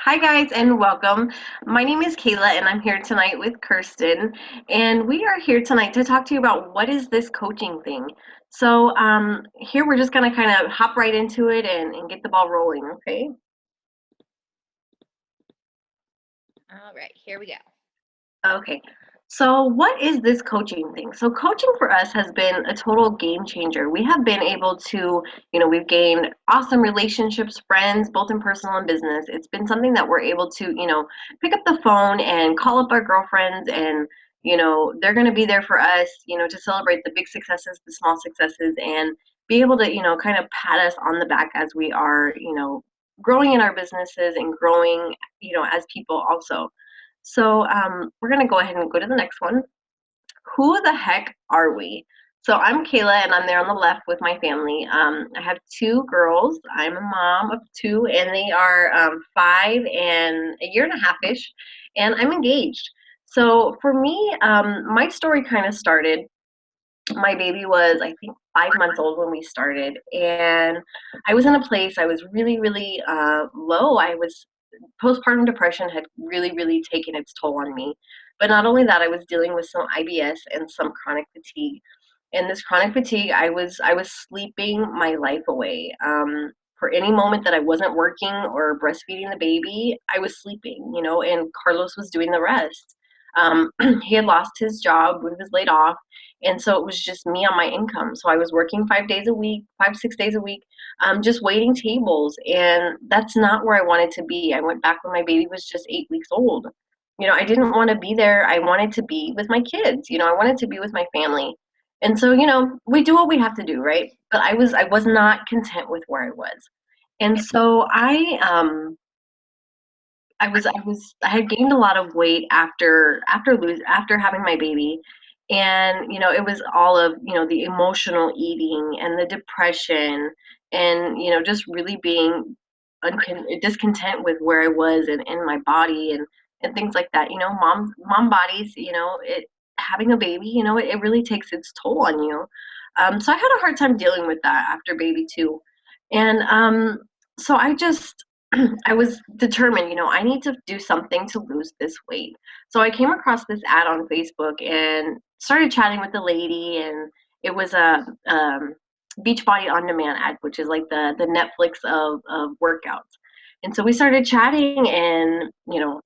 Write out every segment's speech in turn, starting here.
Hi, guys, and welcome. My name is Kayla, and I'm here tonight with Kurstin. And we are here tonight to talk to you about what is this coaching thing. Here we're just going to kind of hop right into it and get the ball rolling, okay? All right, here we go. Okay. So, what is this coaching thing? So, coaching for us has been a total game changer. We have been able to, we've gained awesome relationships, friends, both in personal and business. It's been something that we're able to, pick up the phone and call up our girlfriends, and, they're going to be there for us, to celebrate the big successes, the small successes, and be able to, kind of pat us on the back as we are, growing in our businesses and growing, as people also. We're going to go ahead and go to the next one. Who the heck are we? So I'm Kayla, and I'm there on the left with my family. I have two girls. I'm a mom of two, and they are 5 and a year and a half ish, and I'm engaged. So for me, my story kind of started. My baby was, I think, 5 months old when we started, and I was in a place. I was really, really low. I was Postpartum depression had really, really taken its toll on me. But not only that, I was dealing with some IBS and some chronic fatigue. And this chronic fatigue, I was sleeping my life away. For any moment that I wasn't working or breastfeeding the baby, I was sleeping, and Carlos was doing the rest. He had lost his job, he was laid off, and so it was just me on my income. So I was working 5 days a week, 5, 6 days a week, just waiting tables. And that's not where I wanted to be. I went back when my baby was just 8 weeks old. I didn't want to be there. I wanted to be with my kids. I wanted to be with my family. And so, we do what we have to do, right? But I was not content with where I was. And so I had gained a lot of weight after having my baby. And it was all of the emotional eating and the depression, and just really being discontent with where I was and in my body, and things like that. Mom bodies, it having a baby, it really takes its toll on you. So I had a hard time dealing with that after baby too. And so I was determined, I need to do something to lose this weight. So I came across this ad on Facebook and started chatting with the lady, and it was a Beachbody on Demand ad, which is like the Netflix of workouts. And so we started chatting, and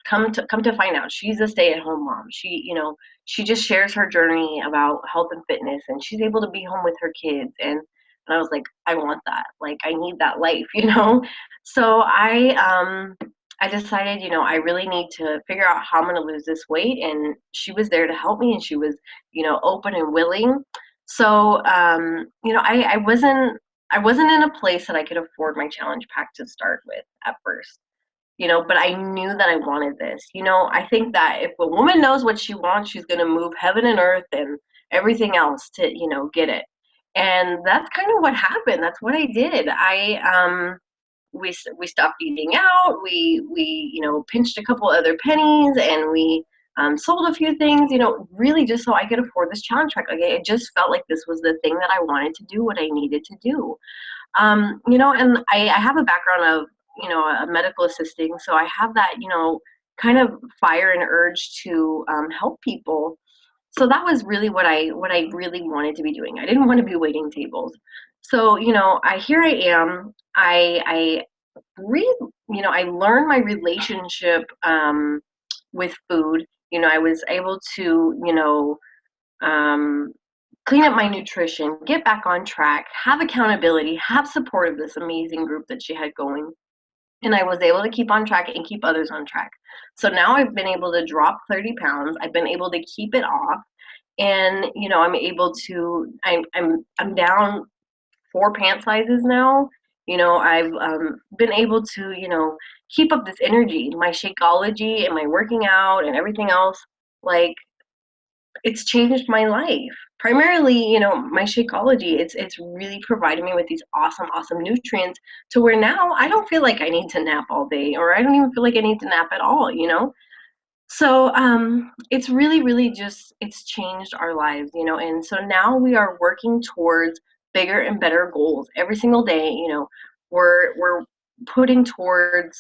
come to find out, she's a stay-at-home mom. She just shares her journey about health and fitness, and she's able to be home with her kids. And I was like, I want that. Like, I need that life. So I decided, I really need to figure out how I'm going to lose this weight. And she was there to help me, and she was, open and willing. So, I wasn't in a place that I could afford my challenge pack to start with at first. But I knew that I wanted this. I think that if a woman knows what she wants, she's going to move heaven and earth and everything else to, get it. And that's kind of what happened. That's what I did. We stopped eating out. We pinched a couple other pennies, and we sold a few things. Really just so I could afford this challenge track. Like, it just felt like this was the thing that I wanted to do, what I needed to do. And I have a background of a medical assisting, so I have that kind of fire and urge to help people. So that was really what I really wanted to be doing. I didn't want to be waiting tables. So I am. I learned my relationship with food. I was able to um, clean up my nutrition, get back on track, have accountability, have support of this amazing group that she had going. And I was able to keep on track and keep others on track. So now I've been able to drop 30 pounds. I've been able to keep it off. And I'm able to. I'm down 4 pant sizes now. I've been able to keep up this energy, my Shakeology and my working out and everything else. Like, it's changed my life. Primarily, my Shakeology, it's really provided me with these awesome, awesome nutrients, to where now I don't feel like I need to nap all day, or I don't even feel like I need to nap at all. So it's really, really just, it's changed our lives. And so now we are working towards bigger and better goals every single day. We're putting towards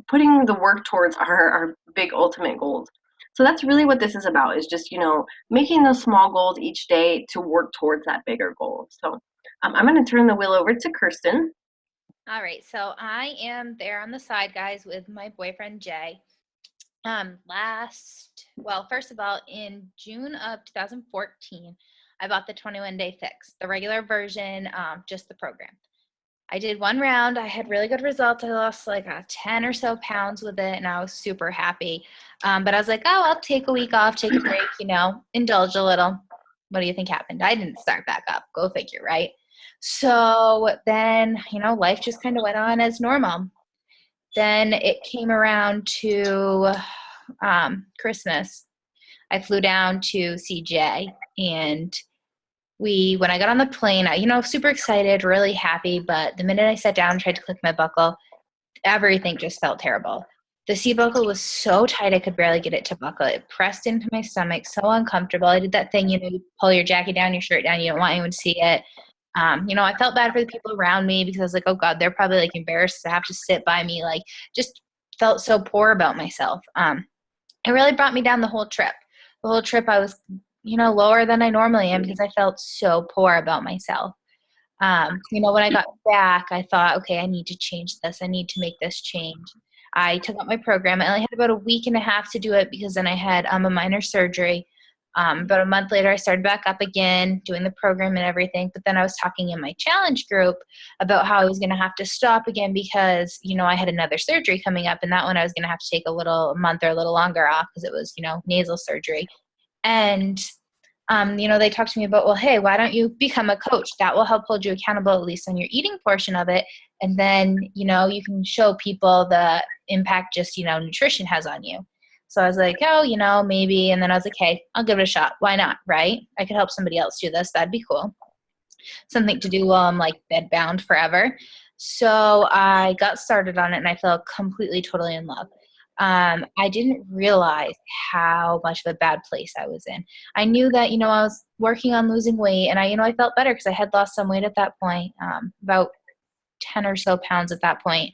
putting the work towards our big ultimate goals. So that's really what this is about, is just, making those small goals each day to work towards that bigger goal. So I'm going to turn the wheel over to Kirsten. All right, so I am there on the side, guys, with my boyfriend Jay. First of all, in June of 2014, I bought the 21 Day Fix, the regular version, just the program. I did one round. I had really good results. I lost like 10 or so pounds with it, and I was super happy. But I was like, oh, I'll take a week off, take a break, indulge a little. What do you think happened? I didn't start back up. Go figure, right? So then, life just kind of went on as normal. Then it came around to Christmas. I flew down to see Jay, and when I got on the plane, super excited, really happy. But the minute I sat down and tried to click my buckle, everything just felt terrible. The seat buckle was so tight I could barely get it to buckle. It pressed into my stomach, so uncomfortable. I did that thing, you pull your jacket down, your shirt down, you don't want anyone to see it. I felt bad for the people around me because I was like, oh God, they're probably like embarrassed to have to sit by me. Like, just felt so poor about myself. It really brought me down the whole trip. The whole trip I was, lower than I normally am because I felt so poor about myself. When I got back, I thought, okay, I need to change this. I need to make this change. I took up my program. I only had about a week and a half to do it because then I had a minor surgery. About a month later, I started back up again, doing the program and everything. But then I was talking in my challenge group about how I was going to have to stop again because, I had another surgery coming up. And that one I was going to have to take a month or a little longer off because it was, nasal surgery. And they talked to me about, well, hey, why don't you become a coach? That will help hold you accountable, at least on your eating portion of it. And then, you can show people the impact just, nutrition has on you. So I was like, oh, maybe. And then I was like, hey, I'll give it a shot. Why not? Right? I could help somebody else do this. That'd be cool. Something to do while I'm like bedbound forever. So I got started on it and I fell completely, totally in love. I didn't realize how much of a bad place I was in. I knew that, I was working on losing weight and I felt better because I had lost some weight at that point, about 10 or so pounds at that point.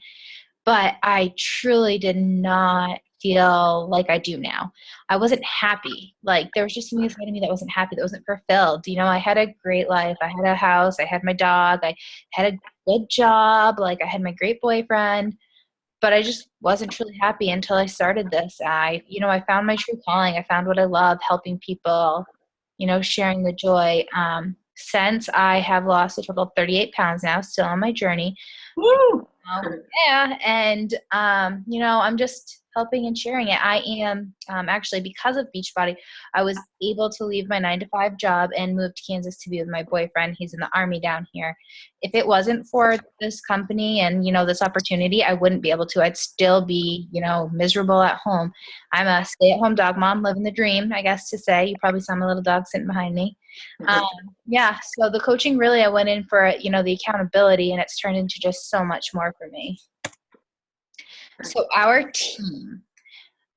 But I truly did not feel like I do now. I wasn't happy. Like there was just something inside of me that wasn't happy, that wasn't fulfilled. I had a great life. I had a house. I had my dog. I had a good job. Like I had my great boyfriend. But I just wasn't truly happy until I started this. I found my true calling. I found what I love, helping people, sharing the joy. Since I have lost a total of 38 pounds now, still on my journey. Woo! Yeah, and I'm just helping and sharing it. I am actually, because of Beachbody, I was able to leave my 9-to-5 job and move to Kansas to be with my boyfriend. He's in the Army down here. If it wasn't for this company and this opportunity, I wouldn't be able to. I'd still be miserable at home. I'm a stay-at-home dog mom, living the dream, I guess to say. You probably saw my little dog sitting behind me. Yeah, so the coaching, really I went in for the accountability, and it's turned into just so much more for me. So our team,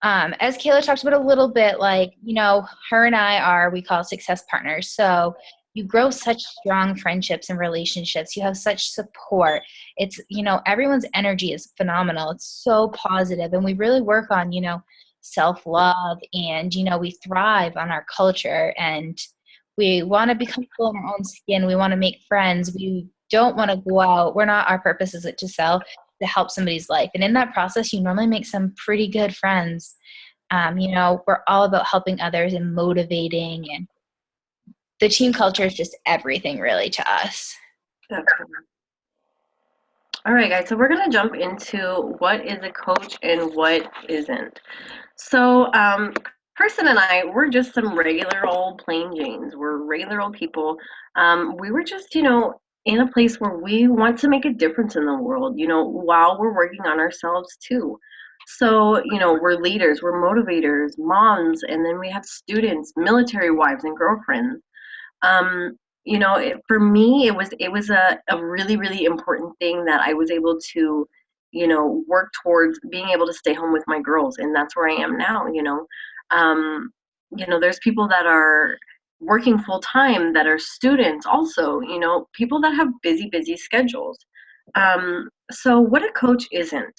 as Kayla talked about a little bit, her and we call success partners. So you grow such strong friendships and relationships. You have such support. It's, everyone's energy is phenomenal. It's so positive, and we really work on, self-love, and, we thrive on our culture, and we want to be comfortable in our own skin. We want to make friends. We don't want to go out. Our purpose isn't to sell, to help somebody's life. And in that process, you normally make some pretty good friends. We're all about helping others and motivating, and the team culture is just everything really to us. All right, guys, so we're going to jump into what is a coach and what isn't. So, Kirsten and I, we're just some regular old plain Janes. We're regular old people. We were just, in a place where we want to make a difference in the world, while we're working on ourselves too. So, we're leaders, we're motivators, moms, and then we have students, military wives, and girlfriends. For me, it was a really, really important thing that I was able to, work towards being able to stay home with my girls, and that's where I am now. Um, there's people that are working full time that are students also, people that have busy, busy schedules. So what a coach isn't.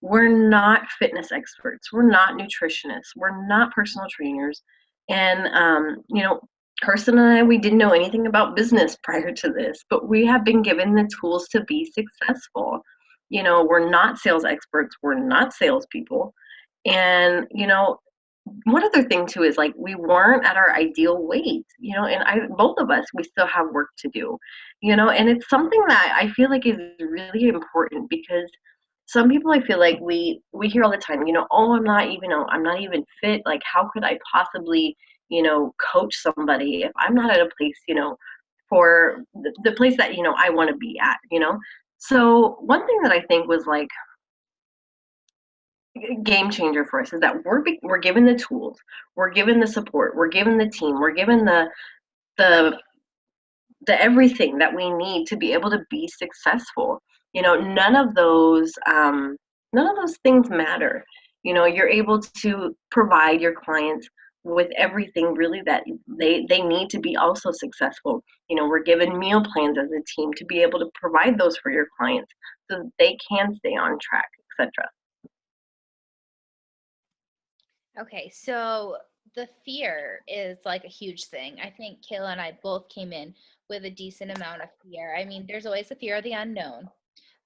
we're not fitness experts, we're not nutritionists, we're not personal trainers. And Kirsten and I, we didn't know anything about business prior to this, but we have been given the tools to be successful. We're not sales experts, we're not salespeople. And one other thing too is like we weren't at our ideal weight, and I both of us, we still have work to do, and it's something that I feel like is really important because some people, I feel like we hear all the time, oh, I'm not even fit. Like, how could I possibly, coach somebody if I'm not at a place, for the place that, I want to be at. So one thing that I think was like game changer for us is that we're given the tools, we're given the support, we're given the team, we're given the the everything that we need to be able to be successful. None of those things matter. You're able to provide your clients with everything really that they need to be also successful. We're given meal plans as a team to be able to provide those for your clients so that they can stay on track, etc. Okay, so the fear is like a huge thing. I think Kayla and I both came in with a decent amount of fear. I mean, there's always the fear of the unknown,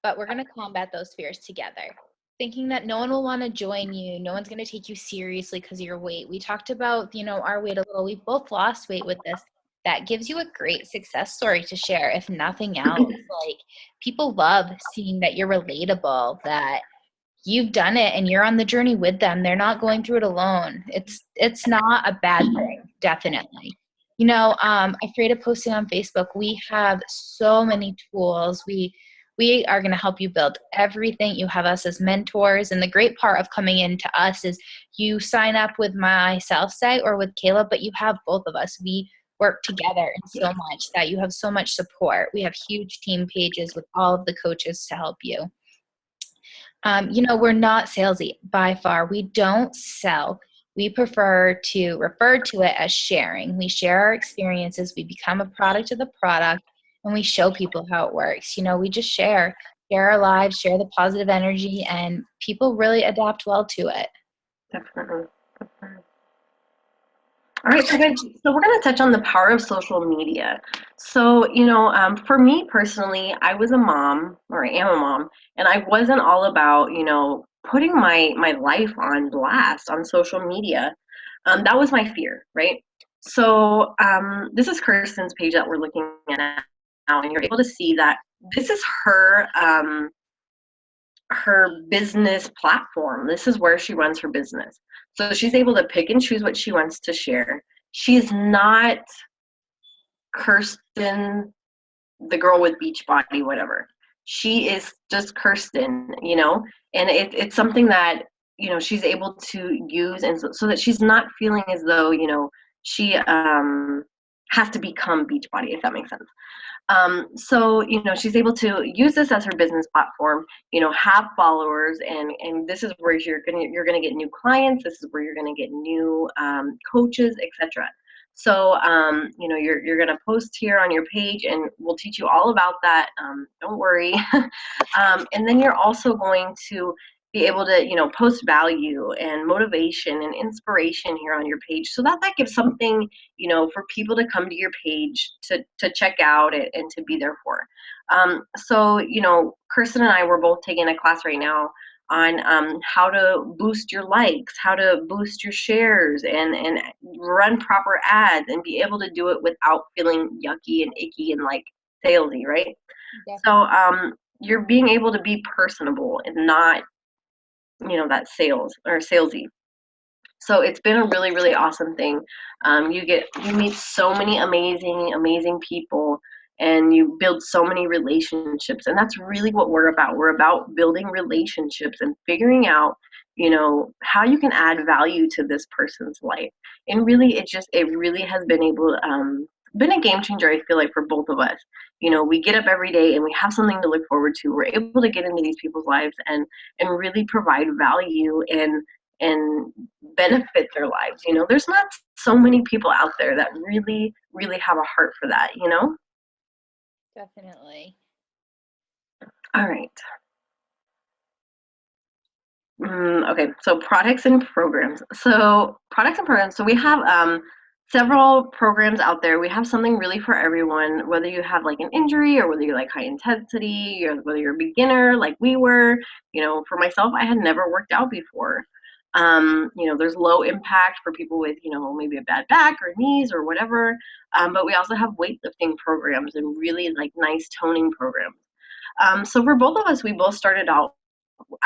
but we're going to combat those fears together. Thinking that no one will want to join you, no one's going to take you seriously because of your weight. We talked about, our weight a little. We've both lost weight with this. That gives you a great success story to share, if nothing else. Like, people love seeing that you're relatable, that you've done it and you're on the journey with them. They're not going through it alone. It's not a bad thing, definitely. I created posting on Facebook. We have so many tools. We are going to help you build everything. You have us as mentors. And the great part of coming into us is you sign up with my self site or with Kayla, but you have both of us. We work together in so much that you have so much support. We have huge team pages with all of the coaches to help you. We're not salesy by far. We don't sell. We prefer to refer to it as sharing. We share our experiences. We become a product of the product, and we show people how it works. We just share our lives, share the positive energy, and people really adapt well to it. Definitely. All right, so guys, so we're going to touch on the power of social media. So, for me personally, I was a mom, or I am a mom, and I wasn't all about, putting my life on blast on social media. That was my fear, right? So, this is Kirsten's page that we're looking at now, and you're able to see that this is her business platform. This is where she runs her business. So she's able to pick and choose what she wants to share. She's not Kirsten, the girl with beach body, whatever. She is just Kirsten, and it's something that, she's able to use, and so that she's not feeling as though, she has to become Beachbody, if that makes sense. So, she's able to use this as her business platform, have followers, and this is where you're gonna get new clients. This is where you're gonna get new coaches, etc. So, you're gonna post here on your page, and we'll teach you all about that. Don't worry. And then you're also going to be able to, post value and motivation and inspiration here on your page, so that gives something, for people to come to your page to check out and to be there for. So, Kirsten and I were both taking a class right now on how to boost your likes, how to boost your shares, and run proper ads, and be able to do it without feeling yucky and icky and like salesy, right? So you're being able to be personable and not, that sales or salesy. So it's been a really, really awesome thing. You meet so many amazing people, and you build so many relationships, and that's really what we're about. We're about building relationships and figuring out, how you can add value to this person's life. And really, it really has been a game changer, I feel like, for both of us. We get up every day and we have something to look forward to. We're able to get into these people's lives and really provide value and benefit their lives. There's not so many people out there that really, really have a heart for that. Definitely. All right. Okay, so products and programs. So products and programs. So we have several programs out there. We have something really for everyone, whether you have like an injury or whether you like high intensity, or whether you're a beginner like we were. For myself, I had never worked out before. There's low impact for people with, maybe a bad back or knees or whatever. But we also have weightlifting programs and really like nice toning programs. So for both of us, we both started out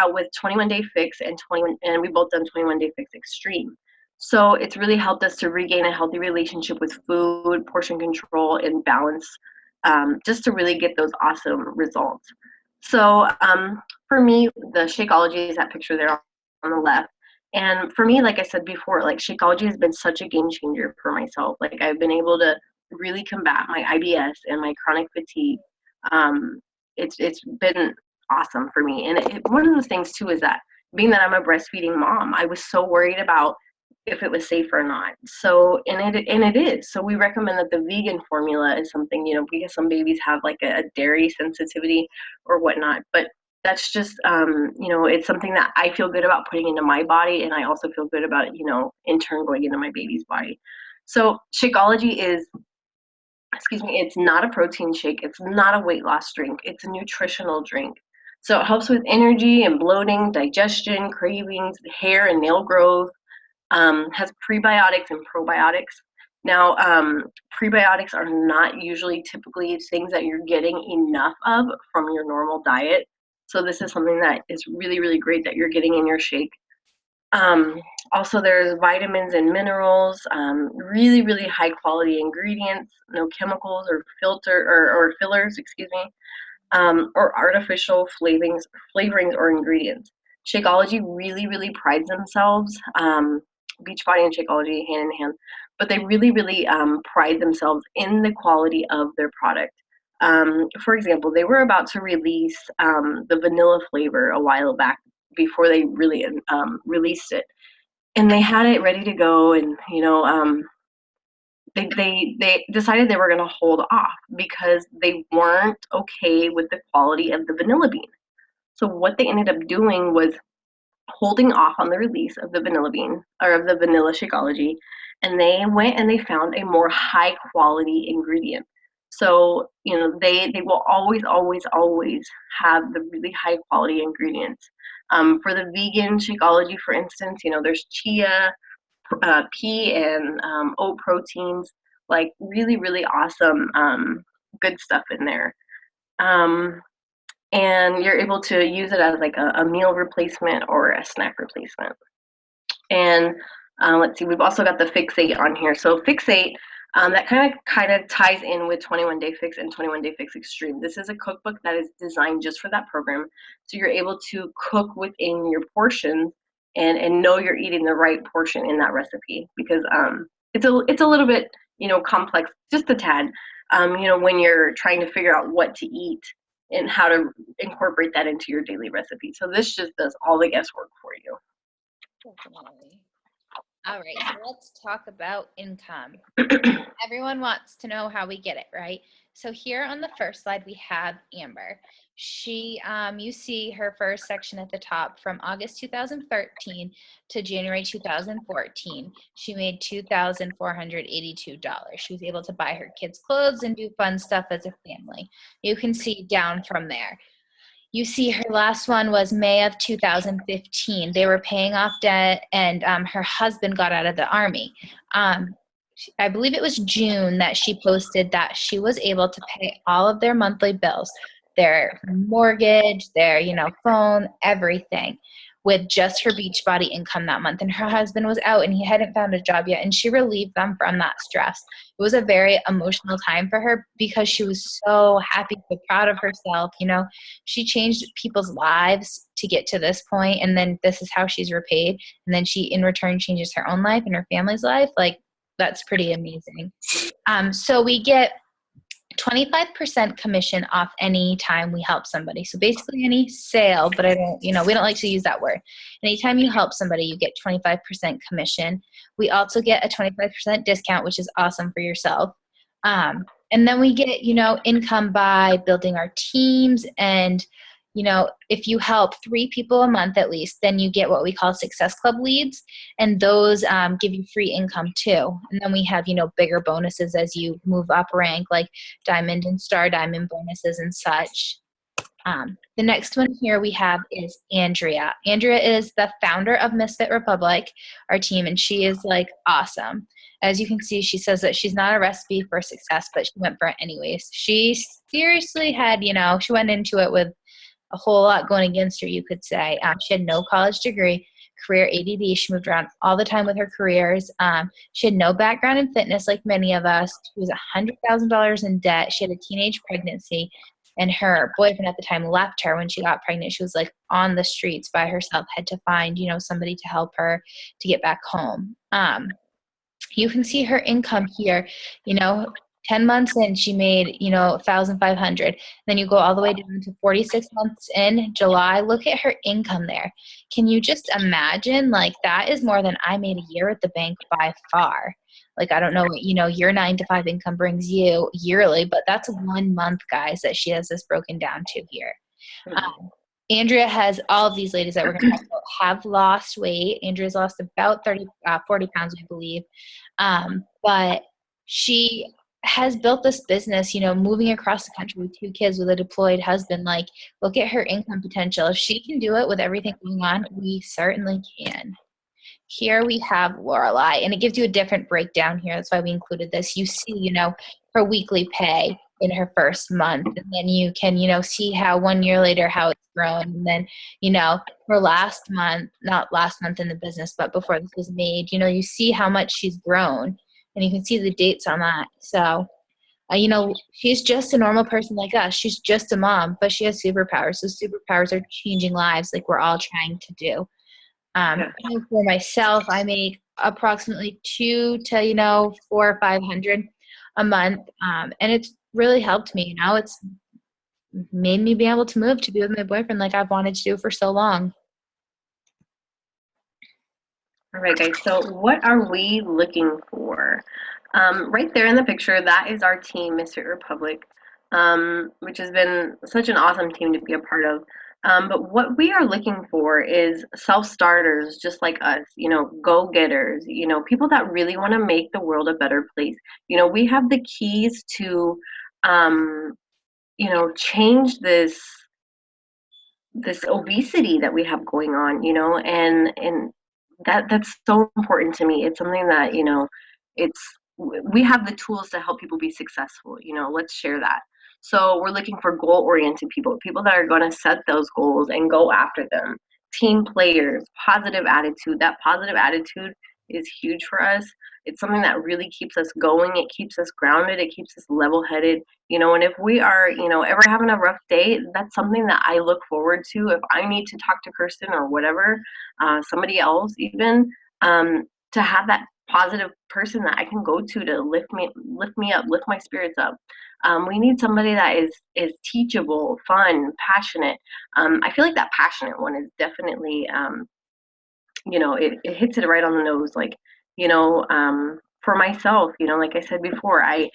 with 21 Day Fix and 21, and we both done 21 Day Fix Extreme. So it's really helped us to regain a healthy relationship with food, portion control, and balance, just to really get those awesome results. So for me, the Shakeology is that picture there on the left. And for me, like I said before, like Shakeology has been such a game changer for myself. Like I've been able to really combat my IBS and my chronic fatigue. It's been awesome for me. And one of the things too is that being that I'm a breastfeeding mom, I was so worried about if it was safe or not. So and it is. So we recommend that the vegan formula is something, because some babies have like a dairy sensitivity or whatnot. But that's just it's something that I feel good about putting into my body, and I also feel good about it, in turn going into my baby's body. So Shakeology is, excuse me, it's not a protein shake. It's not a weight loss drink. It's a nutritional drink. So it helps with energy and bloating, digestion, cravings, hair and nail growth, has prebiotics and probiotics. Now, prebiotics are not usually typically things that you're getting enough of from your normal diet. So this is something that is really, really great that you're getting in your shake. Um, Also, there's vitamins and minerals, really, really high quality ingredients, no chemicals or or fillers, excuse me, or artificial flavorings or ingredients. Shakeology really, really prides themselves. Beachbody and Shakeology hand in hand, but they really, really pride themselves in the quality of their product. For example, they were about to release the vanilla flavor a while back before they really released it, and they had it ready to go, and they decided they were going to hold off because they weren't okay with the quality of the vanilla bean. So what they ended up doing was holding off on the release of the vanilla bean, or of the vanilla Shakeology, and they went and they found a more high quality ingredient. So they will always, always, always have the really high quality ingredients. For the vegan Shakeology, for instance, there's chia, pea, and oat proteins, like really, really awesome, good stuff in there. Um, and you're able to use it as like a meal replacement or a snack replacement. And let's see, we've also got the Fixate on here. So Fixate, that kind of ties in with 21 Day Fix and 21 Day Fix Extreme. This is a cookbook that is designed just for that program. So you're able to cook within your portions and know you're eating the right portion in that recipe, because it's a little bit complex, just a tad. When you're trying to figure out what to eat and how to incorporate that into your daily recipe. So this just does all the guesswork for you. Definitely. All right, so let's talk about income. Everyone wants to know how we get it, right? So here on the first slide, we have Amber. You see her first section at the top from August 2013 to January 2014. She made $2,482. She was able to buy her kids clothes and do fun stuff as a family. You can see down from there. You see her last one was May of 2015. They were paying off debt, and her husband got out of the Army. I believe it was June that she posted that she was able to pay all of their monthly bills, their mortgage, their phone, everything, with just her Beachbody income that month. And her husband was out and he hadn't found a job yet, and she relieved them from that stress. It was a very emotional time for her because she was so happy, so proud of herself. She changed people's lives to get to this point, and then this is how she's repaid. And then she in return changes her own life and her family's life. Like, that's pretty amazing. So we get 25% commission off any time we help somebody. So basically any sale, but we don't like to use that word. Anytime you help somebody, you get 25% commission. We also get a 25% discount, which is awesome for yourself. And then we get, income by building our teams and, if you help 3 people a month at least, then you get what we call Success Club leads, and those give you free income too. And then we have, bigger bonuses as you move up rank, like Diamond and Star Diamond bonuses and such. The next one here we have is Andrea. Andrea is the founder of Misfit Republic, our team, and she is like awesome. As you can see, she says that she's not a recipe for success, but she went for it anyways. She seriously had, she went into it with a whole lot going against her, you could say. She had no college degree, career ADD. She moved around all the time with her careers. She had no background in fitness like many of us. She was $100,000 in debt. She had a teenage pregnancy, and her boyfriend at the time left her when she got pregnant. She was like on the streets by herself, had to find, somebody to help her to get back home. You can see her income here, you know, 10 months in, she made, 1,500. Then you go all the way down to 46 months in July. Look at her income there. Can you just imagine? Like, that is more than I made a year at the bank by far. Like, I don't know what, your 9 to 5 income brings you yearly, but that's 1 month, guys, that she has this broken down to here. Andrea has all of these ladies that we're going to talk about have lost weight. Andrea's lost about 40 pounds, I believe. But she has built this business, moving across the country with 2 kids with a deployed husband. Like, look at her income potential. If she can do it with everything going on, we certainly can. Here we have Lorelai, and it gives you a different breakdown here. That's why we included this. You see, her weekly pay in her first month, and then you can, see how 1 year later how it's grown, and then, her last month, not last month in the business, but before this was made, you see how much she's grown, and you can see the dates on that. So, she's just a normal person like us. She's just a mom, but she has superpowers. So superpowers are changing lives, like we're all trying to do. For myself, I make approximately 2 to 400 or 500 a month, and it's really helped me. It's made me be able to move to be with my boyfriend like I've wanted to do for so long. All right, guys. So what are we looking for? Right there in the picture, that is our team, Misfit Republic, which has been such an awesome team to be a part of. But what we are looking for is self-starters just like us, go-getters, people that really want to make the world a better place. We have the keys to, change this obesity that we have going on, and that's so important to me. It's something that, it's we have the tools to help people be successful, let's share that. So we're looking for goal oriented people that are going to set those goals and go after them. Team players, positive attitude. That positive attitude is huge for us. It's something that really keeps us going. It keeps us grounded. It keeps us level headed. And if we are, ever having a rough day, that's something that I look forward to. If I need to talk to Kirsten or whatever, somebody else even, to have that positive person that I can go to lift me up, lift my spirits up. We need somebody that is teachable, fun, passionate. I feel like that passionate one is definitely, it hits it right on the nose. Like, for myself, like I said before, I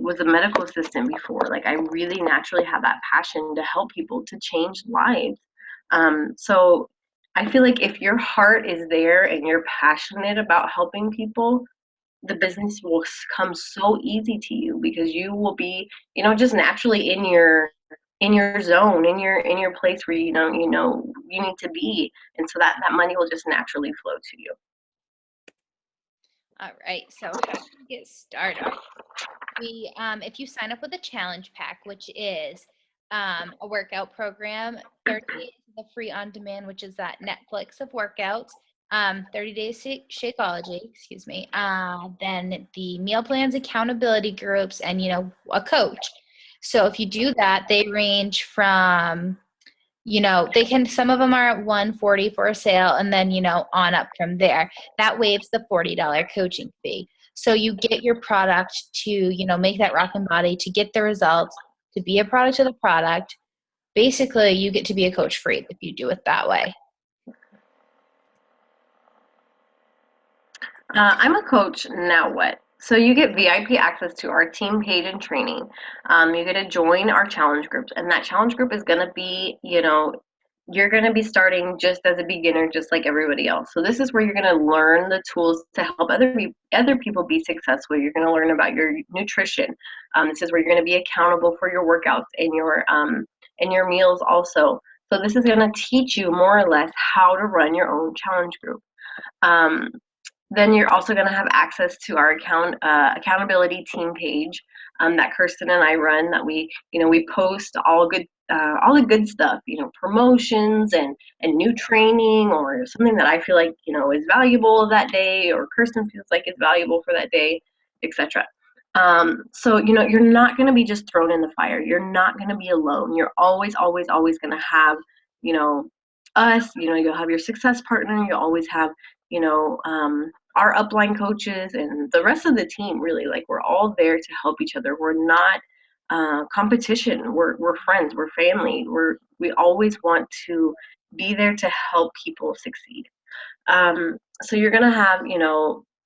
was a medical assistant before. Like, I really naturally have that passion to help people, to change lives. So I feel like if your heart is there and you're passionate about helping people, the business will come so easy to you because you will be, just naturally in your zone, in your place where you need to be, and so that money will just naturally flow to you. All right, so how do we get started? If you sign up with a challenge pack, which is a workout program, 30 days of the free on demand, which is that Netflix of workouts, 30 days Shakeology, excuse me, then the meal plans, accountability groups, and a coach. So if you do that, they range from some of them are at 140 for a sale, and then on up from there. That waives the $40 coaching fee. So you get your product to make that rockin' body, to get the results, to be a product of the product. Basically, you get to be a coach free if you do it that way. I'm a coach, now what? So you get VIP access to our team page and training. You get to join our challenge groups, and that challenge group is going to be, you're going to be starting just as a beginner, just like everybody else. So this is where you're going to learn the tools to help other people be successful. You're going to learn about your nutrition. This is where you're going to be accountable for your workouts and your meals also. So this is going to teach you more or less how to run your own challenge group. Um, then you're also going to have access to our accountability team page that Kirsten and I run. That we post all the good stuff, promotions and new training or something that I feel like is valuable that day, or Kirsten feels like is valuable for that day, etc. So you're not going to be just thrown in the fire. You're not going to be alone. You're always, always, always going to have you know us. You'll have your success partner. You'll always have you know our upline coaches and the rest of the team. Really, like, we're all there to help each other. We're not competition. We're friends. We're family. We always want to be there to help people succeed. So you're gonna have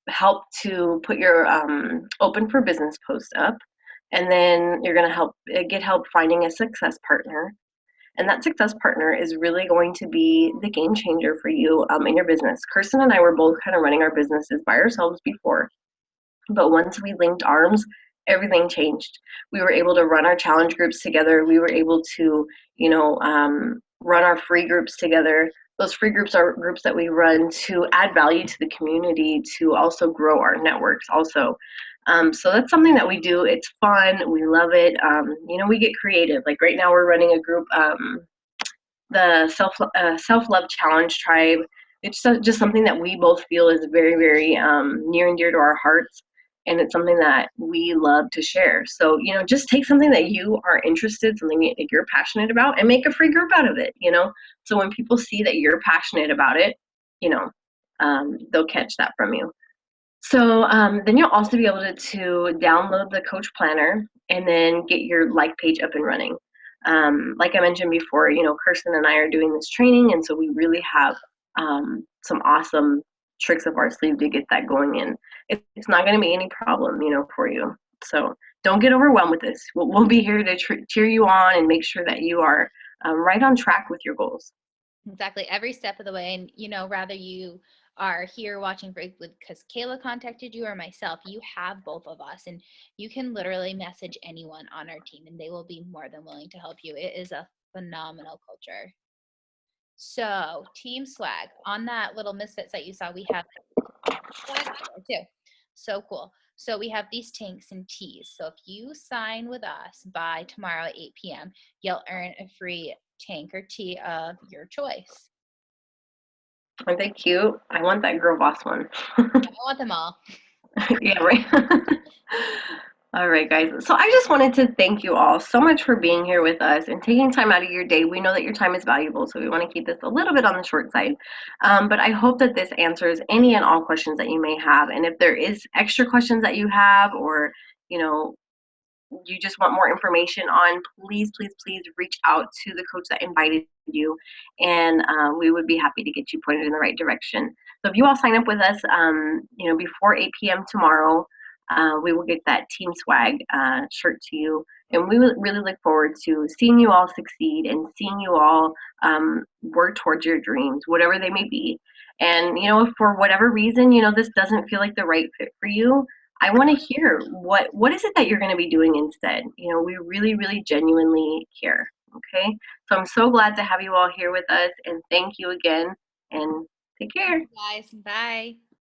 help to put your open for business post up, and then you're gonna get help finding a success partner. And that success partner is really going to be the game changer for you in your business. Kirsten and I were both kind of running our businesses by ourselves before, but once we linked arms, everything changed. We were able to run our challenge groups together. We were able to, run our free groups together. Those free groups are groups that we run to add value to the community, to also grow our networks also. So that's something that we do. It's fun. We love it. We get creative. Like right now we're running a group, the self love challenge tribe. It's just something that we both feel is very, very near and dear to our hearts, and it's something that we love to share. So just take something that you are interested, something that you're passionate about, and make a free group out of it. So when people see that you're passionate about it, they'll catch that from you. So then you'll also be able to download the coach planner and then get your like page up and running. Like I mentioned before, Kirsten and I are doing this training, and so we really have some awesome tricks up our sleeve to get that going in. It's not going to be any problem, for you. So don't get overwhelmed with this. We'll be here to cheer you on and make sure that you are right on track with your goals. Exactly. Every step of the way. And, rather you are here watching because Kayla contacted you or myself, you have both of us, and you can literally message anyone on our team and they will be more than willing to help you. It is a phenomenal culture. So team swag on that little misfits that you saw, we have swag there too. So cool. So we have these tanks and teas. So if you sign with us by tomorrow at 8 p.m., you'll earn a free tank or tea of your choice. Aren't they cute? I want that girl boss one. I want them all. Yeah, right. All right, guys. So I just wanted to thank you all so much for being here with us and taking time out of your day. We know that your time is valuable, so we want to keep this a little bit on the short side. But I hope that this answers any and all questions that you may have. And if there is extra questions that you have, or you know, you just want more information on, please, please, please reach out to the coach that invited you, and we would be happy to get you pointed in the right direction. So if you all sign up with us, before 8 p.m. tomorrow, we will get that Team Swag shirt to you, and we really look forward to seeing you all succeed and seeing you all work towards your dreams, whatever they may be. And if for whatever reason this doesn't feel like the right fit for you, I want to hear what is it that you're going to be doing instead. We really, really genuinely care. Okay, so I'm so glad to have you all here with us, and thank you again, and take care. Guys, bye.